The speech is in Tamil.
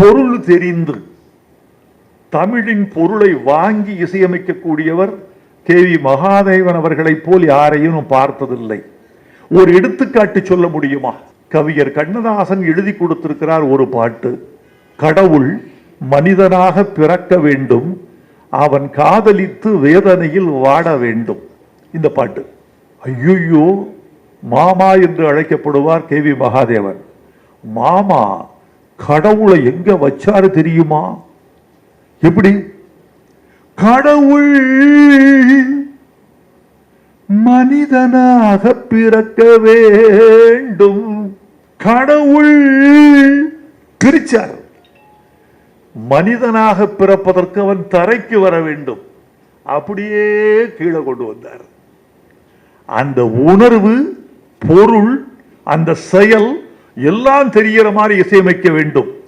பொருள் தெரிந்து தமிழின் பொருளை வாங்கி இசையமைக்கக்கூடியவர் கே.வி. மகாதேவன் அவர்களைப் போல் யாரையும் பார்த்ததில்லை. ஒரு எடுத்துக்காட்டு சொல்ல முடியுமா? கவிஞர் கண்ணதாசன் எழுதி கொடுத்திருக்கிறார் ஒரு பாட்டு. கடவுள் மனிதனாக பிறக்க வேண்டும், அவன் காதலித்து வேதனையில் வாட வேண்டும். இந்த பாட்டு. ஐயோ, மாமா என்று அழைக்கப்படுவார் கே.வி. மகாதேவன். மாமா கடவுளை எங்க வச்சாரு தெரியுமா? எப்படி? கடவுள் மனிதனாக பிறக்க வேண்டும். கடவுள் பிரிச்சார். மனிதனாக பிறப்பதற்கு அவன் தரைக்கு வர வேண்டும். அப்படியே கீழே கொண்டு வந்தார். அந்த உணர்வு, பொருள், அந்த செயல் எல்லாம் தெரிகிற மாதிரி இசையமைக்க வேண்டும்.